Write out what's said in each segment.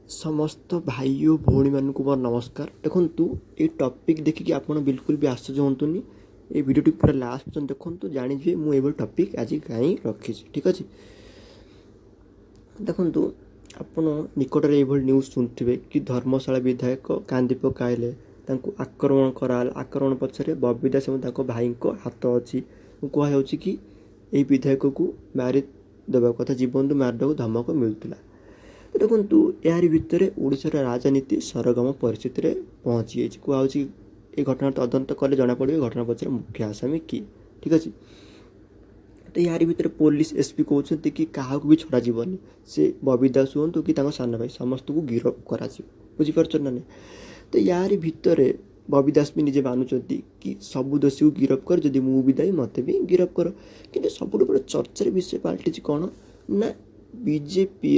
समस्त भाई और भौणी मानक मोर नमस्कार। देखु ये टॉपिक देखिए आप बिल्कुल भी आश्चर्य हूँ। ये वीडियो पूरा लास्ट पर्यटन देखो जानिए मुझे टॉपिक आज कहीं रखी। ठीक अच्छे देखु आप निकट में न्यूज शुणुवे कि धर्मशाला विधायक कांदी पकाइले आक्रमण कराल। आक्रमण पछरे बबी दास और भाई हाथ अच्छी कहु कि यही विधायक को मारी देवा कथा जीवन मारिदेक धमक मिलूला। देखु यार भितर ओडिशार राजनीति सरगम परिस्थिति में पहुँची जाइए। कहु ये घटना तदंत कले जना पड़े घटना पचर मुख्य आसामी किए। ठीक अच्छे तो यार भितर पुलिस एसपी कहते कि क्या भी छड़ा जीवन से बबी दास हूँ कि सान भाई समस्त को गिरफ कर बुझीपार ना नहीं। तो यार भितर बबी दास भी निजे मानुंट कि सबू दोषी को गिरफ कर जदि मु भी दायी मत भी गिरफ कर। कि सब बड़े चर्चार विषय पलटि कौन ना बीजेपी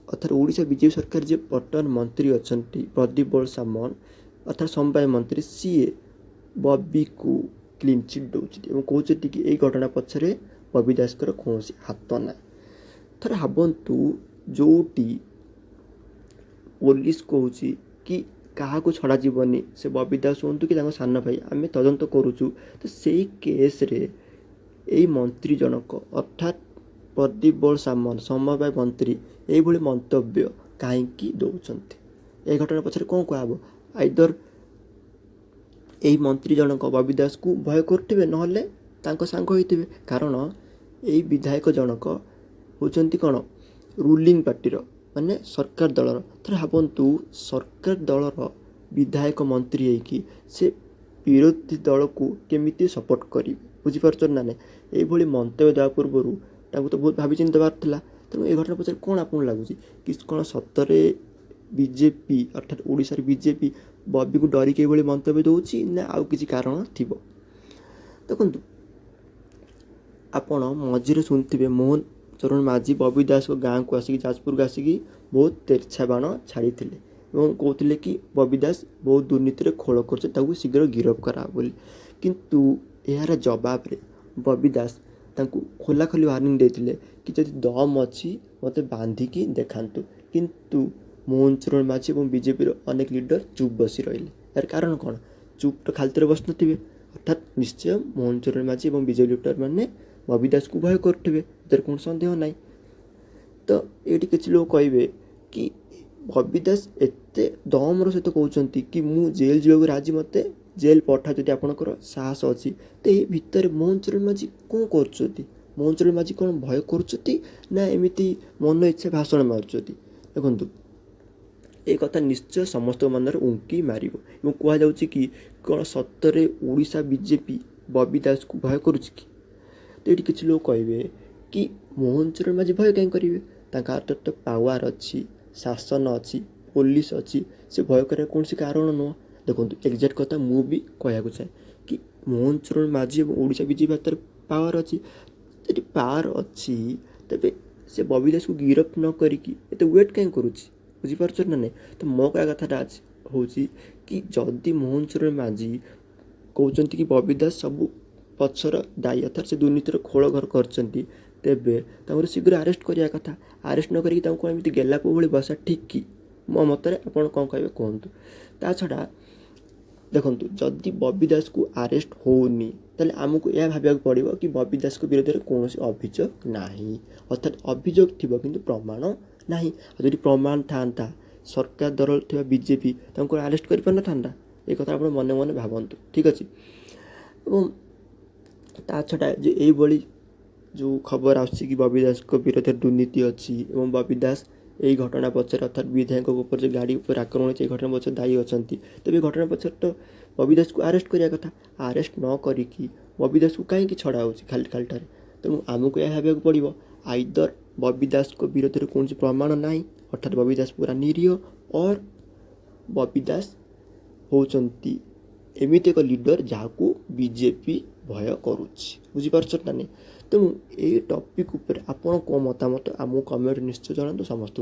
अर्थात ओडिशा बीजेपी सरकार जे वर्तमान मंत्री अच्छा प्रदीप बल सामल अर्थात समवाय मंत्री सीए बबी को क्लीन चिट दौर कहते कि यही घटना पछरे बबी दास कौन हाथ ना। थर भावतु जोटी पुलिस कहूँ कि क्या छड़ा जीवनी से बबी दास हूँ कि सान भाई आम तदंत करुचु। तो से केस रे यही मंत्री जनक अर्थात प्रदीप बल सामल समवाय मंत्री यही मंतव्य कहीं दौरान ये घटना पछरे कौन कहब आइदर यही मंत्री जनक बबी दास को भय करुवे ना सांग होते। कारण यही विधायक जनक होती कौन रूलिंग पार्टीर माने सरकार दलर। थर भावतु सरकार दलर विधायक मंत्री होगी से विरोधी दल को केमिति सपोर्ट करेंगे बुझीपार ना नहीं। यही मंतव्य देवा पूर्व तो बहुत भावी चिंता देवार। तेणु ये घटना पचर कौन आपको लगुच कि कौन सतरे बीजेपी अर्थात ओडिशार बीजेपी बबी को डरिक ये मंतव्य दूसरी ना आउ किसी कारण थी। देखु आपण मझे शुणुवे मोहन चरण माझी बबी दास गाँव को आसिक जाजपुर को आसिक बहुत तेरछा बाण छाड़ी कहते कि बबी दास बहुत दुर्नीति खोल कर शीघ्र गिरफ करा बोली। किंतु यार जवाब रे बबी दास खोला खोली वार्निंग देते कि जब दम अच्छी मत बांधिकी देखातु। किंतु मोहन चरण माझी और बीजेपी अनेक लीडर चुप बसी रही। यार कारण कौन चुप तो खालते बस थे अर्थात निश्चय मोहन चरण माझी और बीजेपी लीडर मैंने बबी दास को भय करुवे कौन सन्देह ना। तो ये किसी लोग कहे कि बबी दास एत दमर सहित कहते कि मु जेल जावाक राजी मत जेल पठा जदि आपंकर साहस अच्छी। तो ये भितर मोहन चरण माझी कौन कर मोहन चरण माझी कौन भय करा एमती मन इच्छा भाषण मार्च। देखु ये कथा निश्चय समस्त मन उंकी मार कहु कि कौन सतरे ओडिशा बीजेपी बबी दास को भय करुच्ची कि। तो ये किसी लोग कहे कि मोहन चरण माझी भय कहीं करेंगे हाथ तो पावर अच्छी शासन अच्छी पुलिस अच्छी से भय कर कौन कारण नुह। देखो एक्जाक्ट कथा मु भी कहूँ चाहे कि मोहन चरण माझी और ओडिशा बीजेपी हाथ पावर अच्छी जी पावर अच्छी तेरे से बबी दास को गिरफ न करिकी एत वेट कहीं करुच्ची बुझीपार ना नहीं। तो मो कह कथा हूँ कि जदि मोहन चरण माझी कहते कि बबी दास सब पछर दायी अर्थात से दुर्नीतिर खोल घर कर शीघ्र आरेस्ट करा कथा। आरेस्ट न करमती गेलाप भाई बसा ठीक कि मो मतरे आप कौन कहे कहतु। ता छड़ा देखु जदि बबी दास को आरेस्ट होनी ताले आमको यह भाव पड़ो कि बबी दास को विरोध में कौन अभियोग ना अर्थात अभियोग थी कि प्रमाण ना। जदि प्रमाण था सरकार दल थी बीजेपी आरेस्ट कर पार था ये कथा आप मन मन भावतु। ठीक अच्छे ता छड़ा जो यही जो खबर आसी कि बबी दास को विरोध में दुर्नीति अच्छी और बबी दास यही घटना पचर अर्थात विधायक ऊपर जो गाड़ी ऊपर आक्रमण होती घटना पचर दायी अच्छा। तेज घटना पचर तो बबी दास को आरेस्ट करा कथा। आरेस्ट न करिकी बबी दास को कहीं छड़ा हो खाली खालीटार। तेणु आमको यह भाव पड़ो आइदर बबी दास को विरोध में कौन प्रमाण ना अर्थात बबी दास पूरा निरीह और बबी दास होती एमती एक लीडर जहाँ को बीजेपी भय करुच्ची बुझीपार ना नहीं। तेणु ये टॉपिक उपर आपण को मतामत आमको कमेंट निश्चय जनातु समस्त।